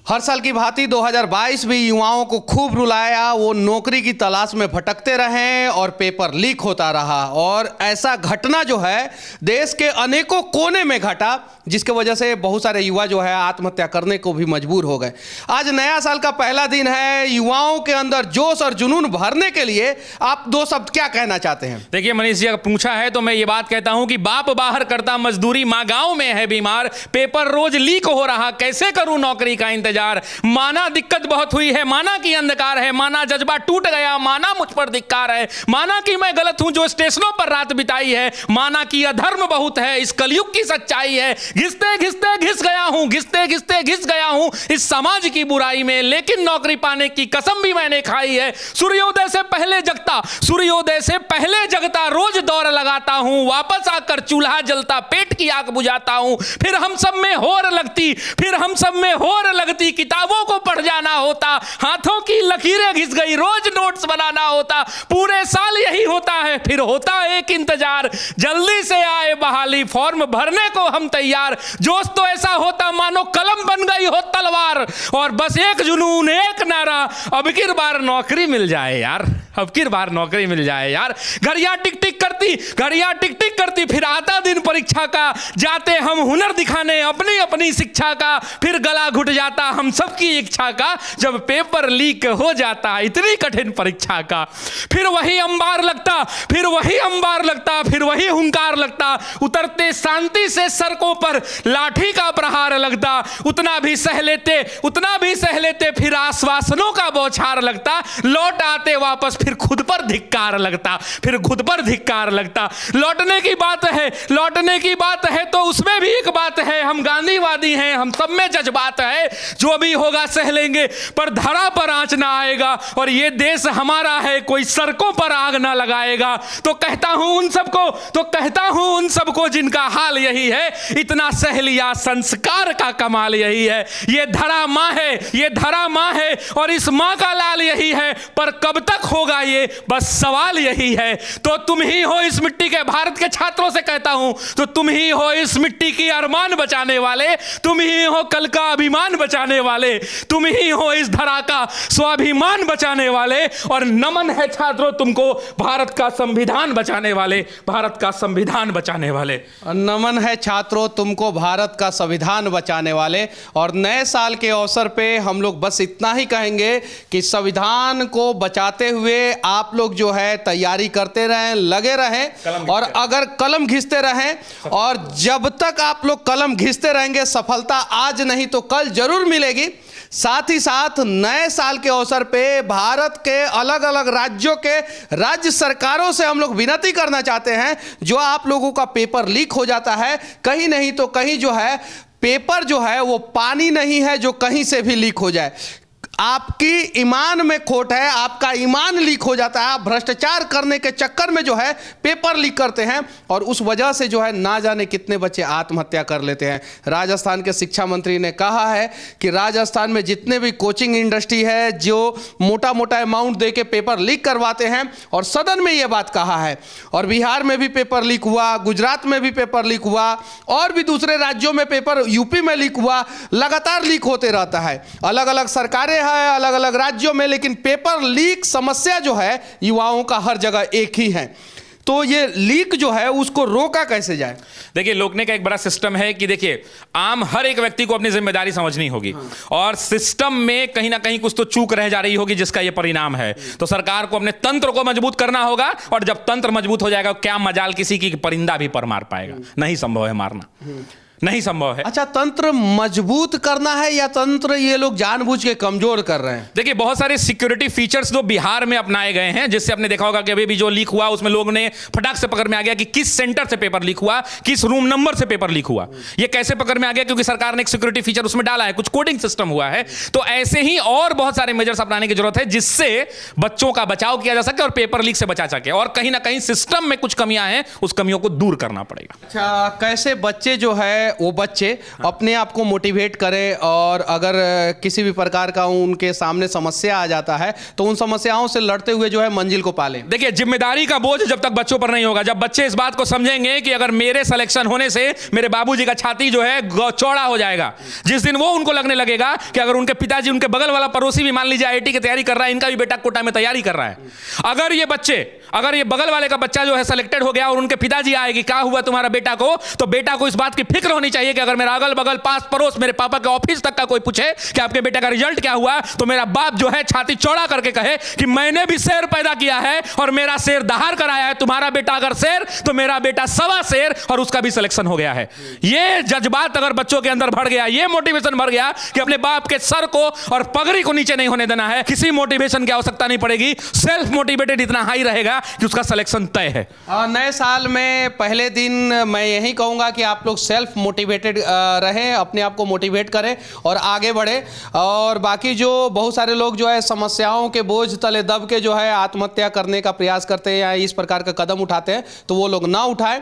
हर साल की भांति 2022 भी युवाओं को खूब रुलाया। वो नौकरी की तलाश में भटकते रहे और पेपर लीक होता रहा। और ऐसा घटना जो है देश के अनेकों कोने में घटा, जिसके वजह से बहुत सारे युवा जो है आत्महत्या करने को भी मजबूर हो गए। आज नया साल का पहला दिन है। युवाओं के अंदर जोश और जुनून भरने के लिए आप दो शब्द क्या कहना चाहते हैं? देखिए मनीष जी, अगर पूछा है तो मैं ये बात कहता हूं कि बाप बाहर करता मजदूरी, माँ गांव में है बीमार, पेपर रोज लीक हो रहा, कैसे करूं नौकरी का इंतजार। माना दिक्कत बहुत हुई है, माना कि अंधकार है, माना जज्बा टूट गया, माना मुझ पर धिक्कार है, माना कि मैं गलत हूं जो स्टेशनों पर रात बिताई है, माना कि अधर्म बहुत है, इस कलयुग की सच्चाई है। घिसते घिसते घिस गया हूं, घिसते घिसते घिस गया हूं इस समाज की बुराई में, लेकिन नौकरी पाने की कसम भी मैंने खाई है। सूर्योदय से पहले जगता, सूर्योदय से पहले जगता, रोज दौड़ लगाता हूं, वापस आकर चूल्हा जलता, पेट की आग बुझाता हूं। फिर हम सब में होर लगती, फिर हम सब में होर लगती, किताबों को पढ़ जाना होता, हाथों की लकीरें घिस गई, रोज नोट्स बनाना होता, पूरे साल यही होता है। फिर होता एक इंतजार, जल्दी से आए बहाली, फॉर्म भरने को हम तैयार। जोश तो ऐसा होता मानो कलम बन गई हो तलवार, और बस एक जुनून, एक नारा, अब की बार नौकरी मिल जाए यार, अब की बार नौकरी मिल जाए यार। घड़ियां टिक टिक करती, घड़ियां टिक टिक करती, फिर आता दिन परीक्षा का, जाते हम हुनर दिखाने अपनी अपनी शिक्षा का, फिर गला घुट जाता हम सबकी इच्छा का, जब पेपर लीक हो जाता इतनी कठिन परीक्षा का। फिर वही अंबार लगता, फिर वही अंबार लगता, फिर वही हुंकार लगता, उतरते शांति से सड़कों पर लाठी का प्रहार लगता, उतना भी सह लेते, उतना भी सह लेते, फिर आश्वासनों का बौछार लगता, लौट आते वापस फिर खुद पर धिक्कार लगता, फिर खुद पर धिक्कार लगता। लौटने की बात है, लौटने की बात है तो उसमें भी एक बात है, हम गांधीवादी हैं, हम सब में जज्बात है, जो भी होगा सह लेंगे, पर धरा पर आंच ना आएगा, और ये देश हमारा है, कोई सड़कों पर आग ना लगाएगा। तो कहता हूं उन सबको, तो कहता हूं उन सबको जिनका हाल यही है, इतना सह लिया संस्कार का कमाल यही है। ये धरा मां है, ये धरा मां है, और इस मां का लाल यही है, पर कब तक होगा ये बस सवाल यही है। तो तुम ही हो इस मिट्टी के, भारत के छात्रों से कहता हूं, तो तुम ही हो इस मिट्टी की अरमान बचाने वाले, तुम ही हो कल का अभिमान बचाने वाले, तुम ही हो इस धरा का स्वाभिमान बचाने वाले, और नमन है छात्रों तुमको भारत का संविधान बचाने वाले, भारत का संविधान बचाने वाले। नमन है छात्रों तुमको भारत का संविधान बचाने वाले। और नए साल के अवसर पे हम लोग बस इतना ही कहेंगे कि संविधान को बचाते हुए आप लोग जो है तैयारी करते रहें, लगे रहें, और अगर कलम घिसते रहें, और जब तक आप लोग कलम घिसते रहेंगे सफलता आज नहीं तो कल जरूर मिलेगी। साथ ही साथ नए साल के अवसर पे भारत के अलग अलग राज्यों के राज्य सरकारों से हम लोग विनती करना चाहते हैं, जो आप लोगों का पेपर लीक हो जाता है, कहीं नहीं तो कहीं जो है पेपर जो है वो पानी नहीं है जो कहीं से भी लीक हो जाए। आपकी ईमान में खोट है, आपका ईमान लीक हो जाता है, आप भ्रष्टाचार करने के चक्कर में जो है पेपर लीक करते हैं, और उस वजह से जो है ना जाने कितने बच्चे आत्महत्या कर लेते हैं। राजस्थान के शिक्षा मंत्री ने कहा है कि राजस्थान में जितने भी कोचिंग इंडस्ट्री है जो मोटा मोटा अमाउंट दे के पेपर लीक करवाते हैं, और सदन में ये बात कहा है। और बिहार में भी पेपर लीक हुआ, गुजरात में भी पेपर लीक हुआ, और भी दूसरे राज्यों में पेपर, यूपी में लीक हुआ, लगातार लीक होते रहता है। अलग अलग सरकारें अलग अलग राज्यों में, लेकिन पेपर लीक समस्या जो है युवाओं का हर जगह एक ही है। तो ये लीक जो है उसको रोका कैसे जाए? देखिए रोकने का एक बड़ा सिस्टम है कि देखिए आम हर एक व्यक्ति को अपनी जिम्मेदारी समझनी होगी, और सिस्टम में कहीं ना कहीं कुछ तो चूक रह जा रही होगी जिसका ये परिणाम है। तो सरकार को अपने तंत्र को मजबूत करना होगा, और जब तंत्र मजबूत हो जाएगा क्या मजाल किसी की परिंदा भी पर मार पाएगा? नहीं संभव है मारना, नहीं संभव है। अच्छा, तंत्र मजबूत करना है या तंत्र ये लोग जानबूझ के कमजोर कर रहे हैं? देखिए बहुत सारे सिक्योरिटी फीचर्स जो बिहार में अपनाए गए हैं, जिससे आपने देखा होगा कि अभी भी जो लीक हुआ उसमें लोगों ने फटाक से पकड़ में आ गया कि किस सेंटर से पेपर लीक हुआ, किस रूम नंबर से पेपर लीक हुआ। ये कैसे पकड़ में आ गया? क्योंकि सरकार ने एक सिक्योरिटी फीचर उसमें डाला है, कुछ कोडिंग सिस्टम हुआ है। तो ऐसे ही और बहुत सारे मेजर्स अपनाने की जरूरत है, जिससे बच्चों का बचाव किया जा सके और पेपर लीक से बचा सके। और कहीं ना कहीं सिस्टम में कुछ कमियां हैं, उस कमियों को दूर करना पड़ेगा। अच्छा, कैसे बच्चे जो है है वो बच्चे अपने आप को मोटिवेट करें, और अगर किसी भी प्रकार का उनके सामने समस्या आ जाता है तो उन समस्याओं से लड़ते हुए जो है मंजिल को पालें। देखिए, जिम्मेदारी का बोझ जब तक बच्चों पर नहीं होगा, जब बच्चे इस बात को समझेंगे कि अगर मेरे सिलेक्शन होने से मेरे बाबूजी का छाती जो है चौड़ा हो जाएगा, जिस दिन वो उनको लगने लगेगा कि अगर उनके पिताजी, उनके बगल वाला पड़ोसी भी मान लीजिए आईआईटी की तैयारी कर रहा है, इनका भी बेटा कोटा में तैयारी कर रहा है, अगर ये बगल वाले का बच्चा जो है सेलेक्टेड हो गया और उनके पिताजी आएगी क्या हुआ तुम्हारा बेटा को, तो बेटा को इस बात की फिक्र होनी चाहिए कि अगर मेरा अगल बगल पास पड़ोस मेरे पापा के ऑफिस तक का कोई पूछे कि आपके बेटे का रिजल्ट क्या हुआ, तो मेरा बाप जो है छाती चौड़ा करके कहे कि मैंने भी शेर पैदा किया है और मेरा शेर दहाड़ कर आया है, तुम्हारा बेटा अगर शेर तो मेरा बेटा सवा शेर और उसका भी सिलेक्शन हो गया है। ये जज्बात अगर बच्चों के अंदर बढ़ गया, ये मोटिवेशन बढ़ गया कि अपने बाप के सर को और पगड़ी को नीचे नहीं होने देना है, किसी मोटिवेशन की आवश्यकता नहीं पड़ेगी, सेल्फ मोटिवेटेड इतना हाई रहेगा कि उसका सिलेक्शन तय है। नए साल में पहले दिन मैं यही कहूंगा कि आप लोग सेल्फ मोटिवेटेड रहें, अपने आप को मोटिवेट करें और आगे बढ़े। और बाकी जो बहुत सारे लोग जो है समस्याओं के बोझ तले दब के जो है आत्महत्या करने का प्रयास करते हैं या इस प्रकार का कदम उठाते हैं, तो वो लोग ना उठाएं।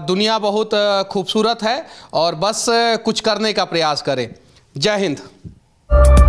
दुनिया बहुत खूबसूरत है और बस कुछ करने का प्रयास करें। जय हिंद।